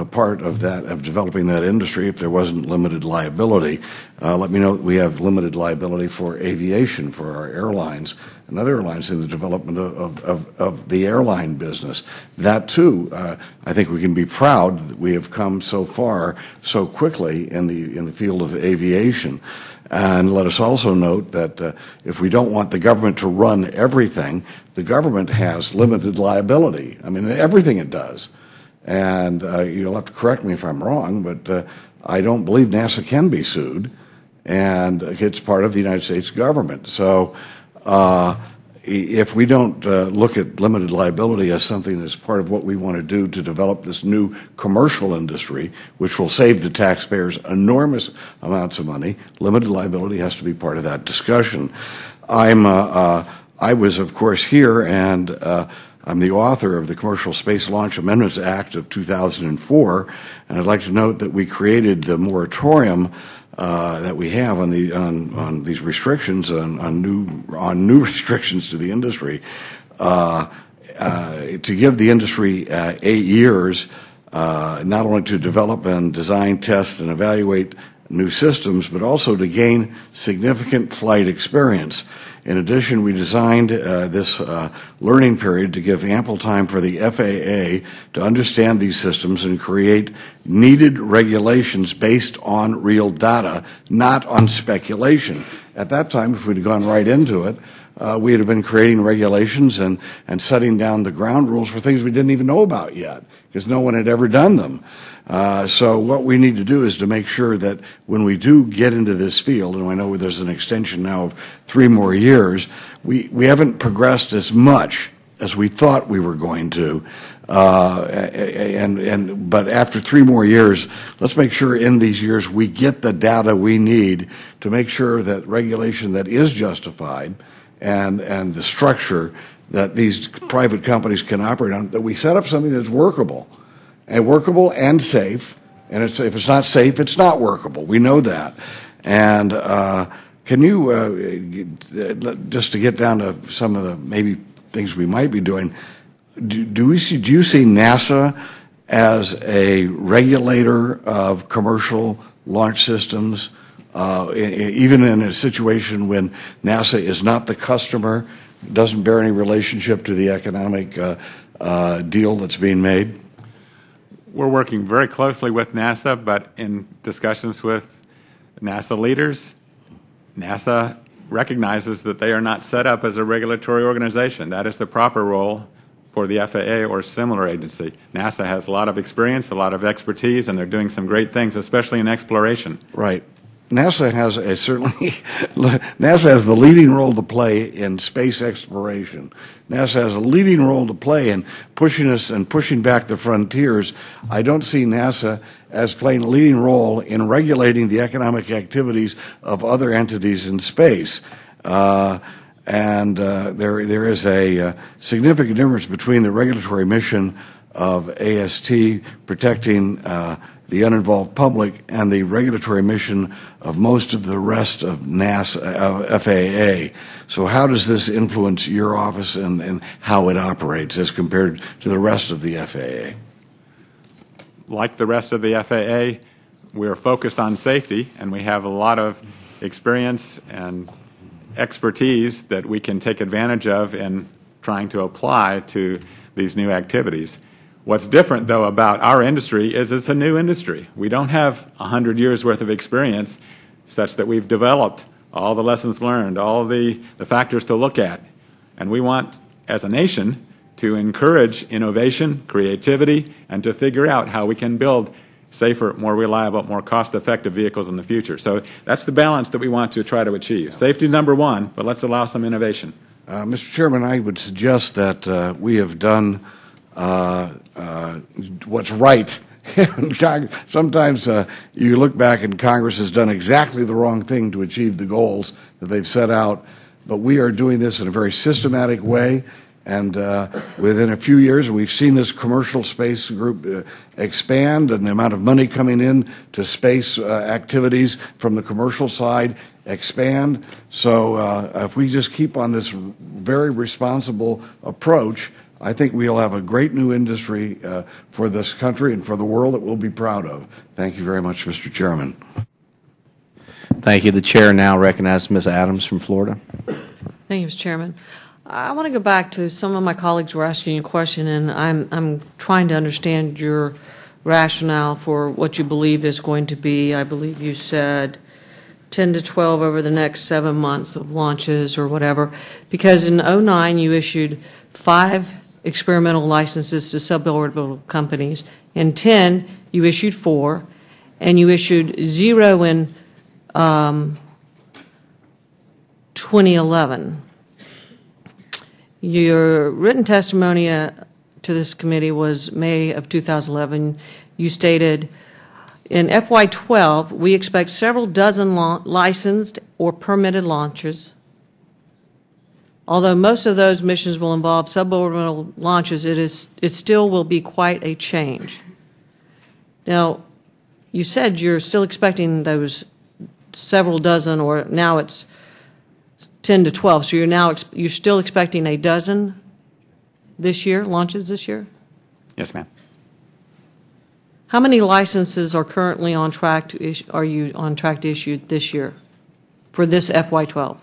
part of developing that industry, if there wasn't limited liability. Let me note we have limited liability for aviation, for our airlines and other airlines in the development of the airline business. That too, I think we can be proud that we have come so far so quickly in the field of aviation. And let us also note that if we don't want the government to run everything, the government has limited liability. I mean, everything it does. And you'll have to correct me if I'm wrong, but I don't believe NASA can be sued, and it's part of the United States government. So if we don't look at limited liability as something that's part of what we want to do to develop this new commercial industry, which will save the taxpayers enormous amounts of money, limited liability has to be part of that discussion. I was, of course, here, and I'm the author of the Commercial Space Launch Amendments Act of 2004, and I'd like to note that we created the moratorium that we have on these restrictions on new restrictions to the industry to give the industry 8 years not only to develop and design, test, and evaluate new systems, but also to gain significant flight experience. In addition, we designed this learning period to give ample time for the FAA to understand these systems and create needed regulations based on real data, not on speculation. At that time, if we'd gone right into it, we'd have been creating regulations and setting down the ground rules for things we didn't even know about yet, because no one had ever done them. So what we need to do is to make sure that when we do get into this field, and I know there's an extension now of 3 more years, we haven't progressed as much as we thought we were going to. But after 3 more years, let's make sure in these years we get the data we need to make sure that regulation that is justified and the structure that these private companies can operate on, that we set up something that's workable and safe. And if it's not safe, it's not workable. We know that. And can you, just to get down to some of the maybe things we might be doing, do you see NASA as a regulator of commercial launch systems, even in a situation when NASA is not the customer, doesn't bear any relationship to the economic deal that's being made? We're working very closely with NASA, but in discussions with NASA leaders, NASA recognizes that they are not set up as a regulatory organization. That is the proper role for the FAA or similar agency. NASA has a lot of experience, a lot of expertise, and they're doing some great things, especially in exploration. Right. NASA has NASA has the leading role to play in space exploration. NASA has a leading role to play in pushing us and pushing back the frontiers. I don't see NASA as playing a leading role in regulating the economic activities of other entities in space. There is a significant difference between the regulatory mission of AST protecting the uninvolved public and the regulatory mission of most of the rest of NASA, FAA. So how does this influence your office and how it operates as compared to the rest of the FAA? Like the rest of the FAA, we're focused on safety, and we have a lot of experience and expertise that we can take advantage of in trying to apply to these new activities. What's different, though, about our industry is it's a new industry. We don't have 100 years' worth of experience such that we've developed all the lessons learned, all the factors to look at. And we want, as a nation, to encourage innovation, creativity, and to figure out how we can build safer, more reliable, more cost-effective vehicles in the future. So that's the balance that we want to try to achieve. Safety is number one, but let's allow some innovation. Mr. Chairman, I would suggest that we have done what's right. Sometimes you look back and Congress has done exactly the wrong thing to achieve the goals that they've set out, but we are doing this in a very systematic way. And within a few years, we've seen this commercial space group expand, and the amount of money coming in to space activities from the commercial side expand. So if we just keep on this very responsible approach, I think we'll have a great new industry for this country and for the world that we'll be proud of. Thank you very much, Mr. Chairman. Thank you. The chair now recognizes Ms. Adams from Florida. Thank you, Mr. Chairman. I want to go back to some of my colleagues were asking you a question, and I'm trying to understand your rationale for what you believe is going to be. I believe you said 10 to 12 over the next 7 months of launches or whatever, because in 2009 you issued 5 experimental licenses to suborbital companies. In 10 you issued 4, and you issued 0 in 2011. Your written testimony to this committee was May of 2011. You stated, in FY12, we expect several dozen licensed or permitted launches. Although most of those missions will involve suborbital launches, it still will be quite a change. Now, you said you're still expecting those several dozen, or now it's 10 to 12. So you're still expecting a dozen this year, launches this year? Yes, ma'am. How many licenses are currently on track to are you on track to issue this year for this FY12?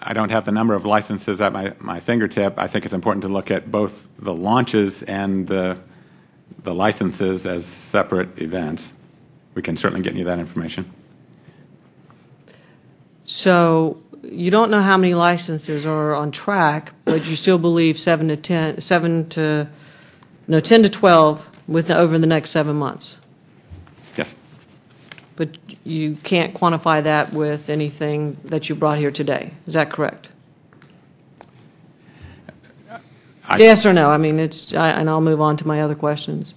I don't have the number of licenses at my fingertip. I think it's important to look at both the launches and the licenses as separate events. We can certainly get you that information. So you don't know how many licenses are on track, but you still believe 10 to 12 over the next 7 months. Yes. But you can't quantify that with anything that you brought here today. Is that correct? Yes or no? I mean, and I'll move on to my other questions.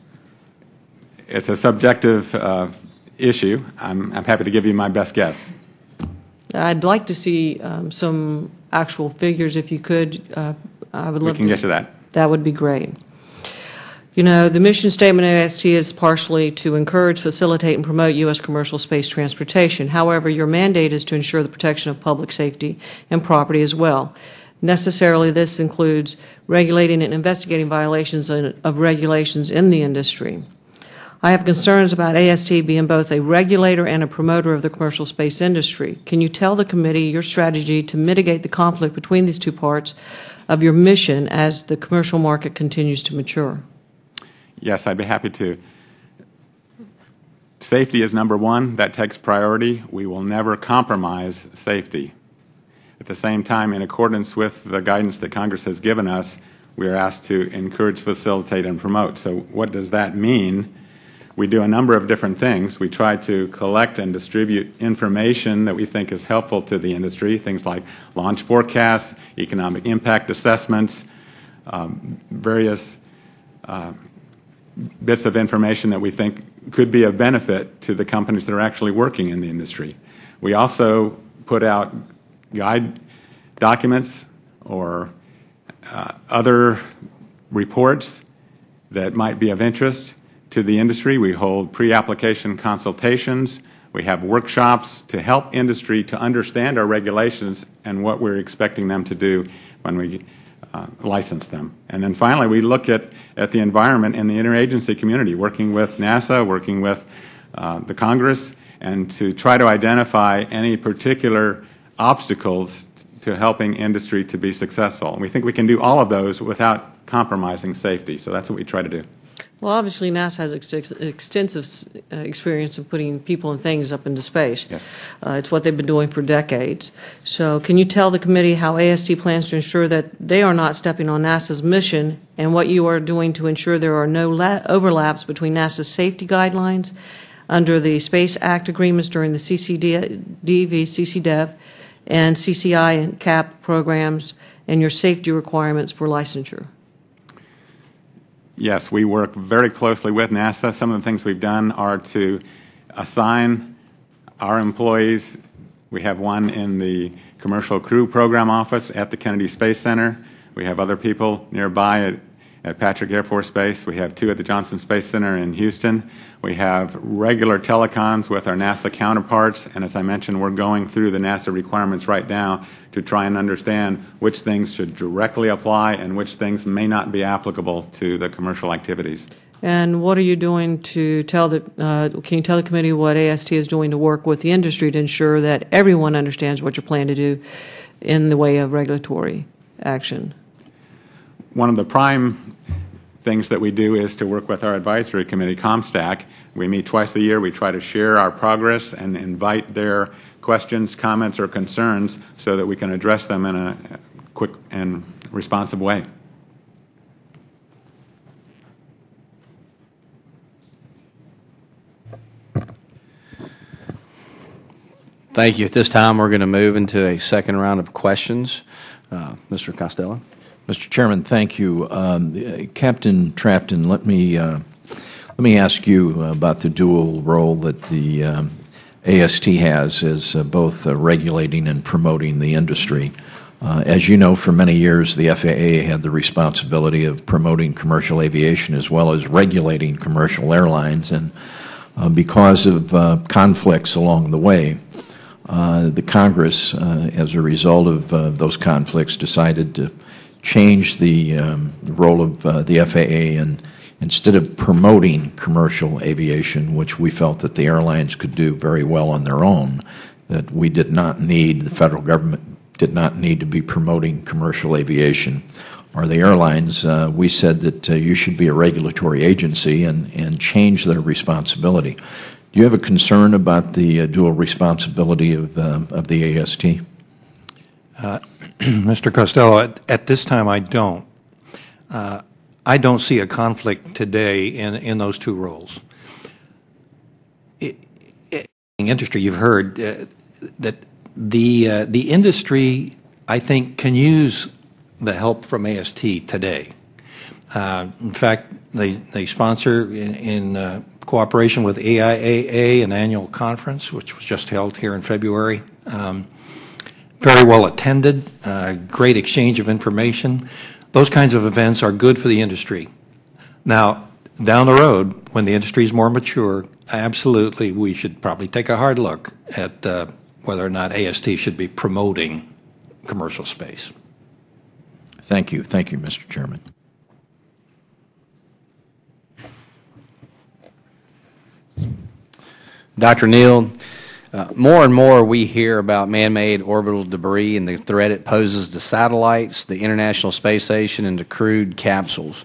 It's a subjective issue. I'm happy to give you my best guess. I'd like to see some actual figures, if you could. I would love. We can get to that. That would be great. You know, the mission statement of AST is partially to encourage, facilitate, and promote U.S. commercial space transportation. However, your mandate is to ensure the protection of public safety and property as well. Necessarily, this includes regulating and investigating violations of regulations in the industry. I have concerns about AST being both a regulator and a promoter of the commercial space industry. Can you tell the committee your strategy to mitigate the conflict between these two parts of your mission as the commercial market continues to mature? Yes, I'd be happy to. Safety is number one. That takes priority. We will never compromise safety. At the same time, in accordance with the guidance that Congress has given us, we are asked to encourage, facilitate, and promote. So what does that mean? We do a number of different things. We try to collect and distribute information that we think is helpful to the industry, things like launch forecasts, economic impact assessments, various bits of information that we think could be of benefit to the companies that are actually working in the industry. We also put out guide documents or other reports that might be of interest to the industry. We hold pre-application consultations. We have workshops to help industry to understand our regulations and what we're expecting them to do when we license them. And then finally, we look at the environment and the interagency community, working with NASA, working with the Congress, and to try to identify any particular obstacles to helping industry to be successful. And we think we can do all of those without compromising safety. So that's what we try to do. Well, obviously, NASA has extensive experience in putting people and things up into space. Yes. It's what they've been doing for decades. So can you tell the committee how AST plans to ensure that they are not stepping on NASA's mission, and what you are doing to ensure there are no overlaps between NASA's safety guidelines under the Space Act agreements during the CCDV, and CCI and Capt programs, and your safety requirements for licensure? Yes, we work very closely with NASA. Some of the things we've done are to assign our employees. We have one in the Commercial Crew Program Office at the Kennedy Space Center. We have other people nearby at Patrick Air Force Base. We have two at the Johnson Space Center in Houston. We have regular telecons with our NASA counterparts, and as I mentioned, we're going through the NASA requirements right now to try and understand which things should directly apply and which things may not be applicable to the commercial activities. And what are you doing to tell the, can you tell the committee what AST is doing to work with the industry to ensure that everyone understands what you're planning to do in the way of regulatory action? One of the prime things that we do is to work with our advisory committee, COMSTAC. We meet twice a year. We try to share our progress and invite their questions, comments, or concerns so that we can address them in a quick and responsive way. Thank you. At this time, we're going to move into a second round of questions. Mr. Costello. Mr. Chairman, thank you. Captain Trafton, let me ask you about the dual role that the AST has as both regulating and promoting the industry. As you know, for many years, the FAA had the responsibility of promoting commercial aviation as well as regulating commercial airlines, and because of conflicts along the way, the Congress, as a result of those conflicts, decided to change the role of the FAA, and instead of promoting commercial aviation, which we felt that the airlines could do very well on their own, that we did not need, the federal government did not need to be promoting commercial aviation or the airlines, we said that you should be a regulatory agency and change their responsibility. Do you have a concern about the dual responsibility of the AST? Mr. Costello, at this time I don't. I don't see a conflict today in those two roles. In industry, you've heard that the industry, I think, can use the help from AST today. In fact, they sponsor in cooperation with AIAA an annual conference, which was just held here in February. Very well attended, great exchange of information. Those kinds of events are good for the industry. Now, down the road, when the industry is more mature, absolutely we should probably take a hard look at whether or not AST should be promoting commercial space. Thank you. Thank you, Mr. Chairman. Dr. Nield, more and more we hear about man-made orbital debris and the threat it poses to satellites, the International Space Station, and to crewed capsules.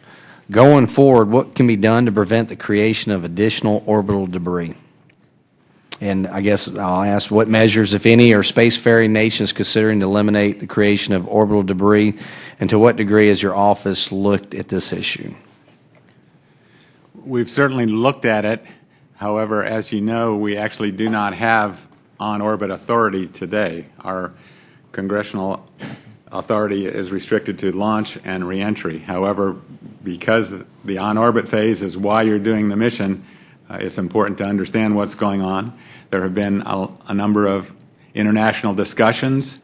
Going forward, what can be done to prevent the creation of additional orbital debris? And I guess I'll ask, what measures, if any, are spacefaring nations considering to eliminate the creation of orbital debris, and to what degree has your office looked at this issue? We've certainly looked at it. However, as you know, we actually do not have on-orbit authority today. Our congressional authority is restricted to launch and reentry. However, because the on-orbit phase is why you're doing the mission, it's important to understand what's going on. There have been a number of international discussions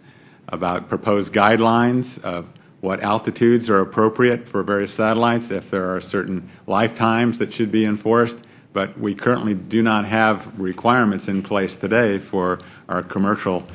about proposed guidelines of what altitudes are appropriate for various satellites, if there are certain lifetimes that should be enforced. But we currently do not have requirements in place today for our commercial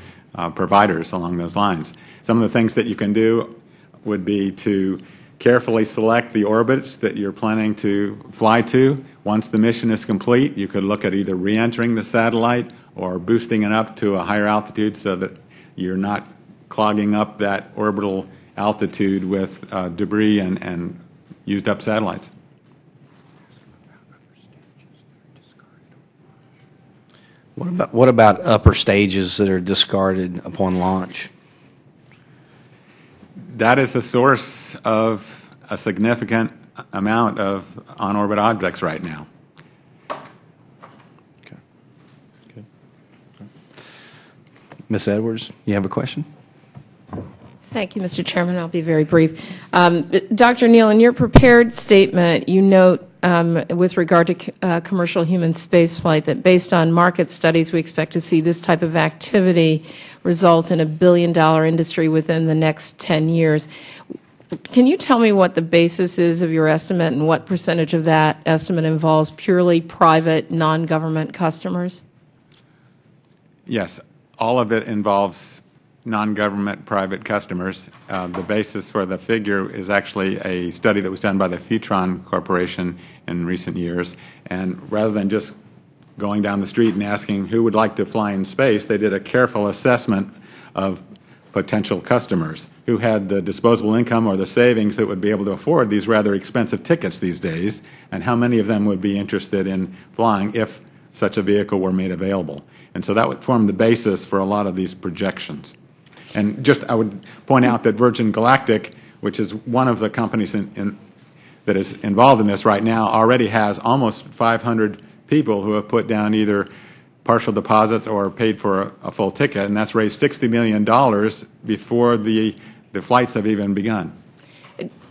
providers along those lines. Some of the things that you can do would be to carefully select the orbits that you're planning to fly to. Once the mission is complete, you could look at either re-entering the satellite or boosting it up to a higher altitude so that you're not clogging up that orbital altitude with debris and used up satellites. What about upper stages that are discarded upon launch? That is the source of a significant amount of on-orbit objects right now. Okay. Ms. Edwards, you have a question? Thank you, Mr. Chairman. I'll be very brief. Dr. Nield, in your prepared statement, you note with regard to commercial human spaceflight that based on market studies, we expect to see this type of activity result in a billion-dollar industry within the next 10 years. Can you tell me what the basis is of your estimate and what percentage of that estimate involves purely private, non-government customers? Yes, all of it involves non-government private customers. The basis for the figure is actually a study that was done by the Futron Corporation in recent years. And rather than just going down the street and asking who would like to fly in space, they did a careful assessment of potential customers who had the disposable income or the savings that would be able to afford these rather expensive tickets these days, and how many of them would be interested in flying if such a vehicle were made available. And so that would form the basis for a lot of these projections. And just I would point out that Virgin Galactic, which is one of the companies that is involved in this right now, already has almost 500 people who have put down either partial deposits or paid for a full ticket, and that's raised $60 million before the flights have even begun.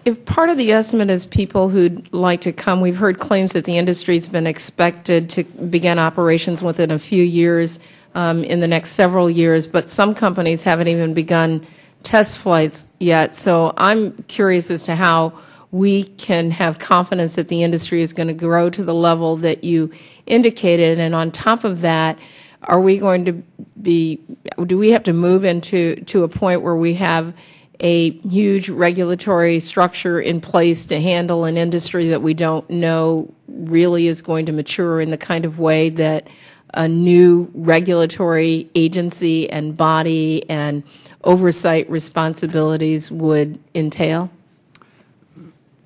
If part of the estimate is people who'd like to come, we've heard claims that the industry's been expected to begin operations within a few years, in the next several years, but some companies haven't even begun test flights yet. So I'm curious as to how we can have confidence that the industry is going to grow to the level that you indicated. And on top of that, are we going to do we have to move to a point where we have a huge regulatory structure in place to handle an industry that we don't know really is going to mature in the kind of way that a new regulatory agency and body and oversight responsibilities would entail?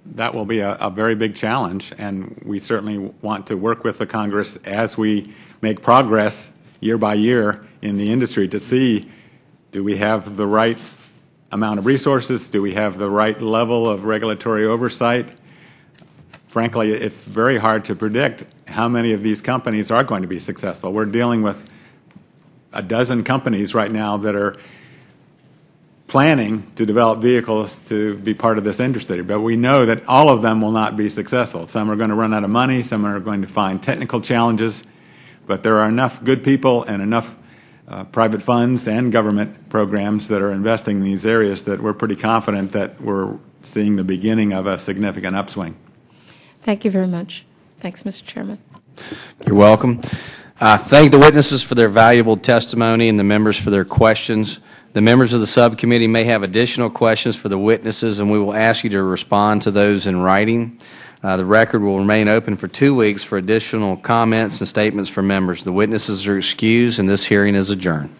That will be a very big challenge, and we certainly want to work with the Congress as we make progress year by year in the industry to see, do we have the right amount of resources? Do we have the right level of regulatory oversight? Frankly, it's very hard to predict how many of these companies are going to be successful. We're dealing with a dozen companies right now that are planning to develop vehicles to be part of this industry, but we know that all of them will not be successful. Some are going to run out of money, some are going to find technical challenges, but there are enough good people and enough private funds and government programs that are investing in these areas that we're pretty confident that we're seeing the beginning of a significant upswing. Thank you very much. Thanks, Mr. Chairman. You're welcome. Thank the witnesses for their valuable testimony and the members for their questions. The members of the subcommittee may have additional questions for the witnesses, and we will ask you to respond to those in writing. The record will remain open for 2 weeks for additional comments and statements from members. The witnesses are excused, and this hearing is adjourned.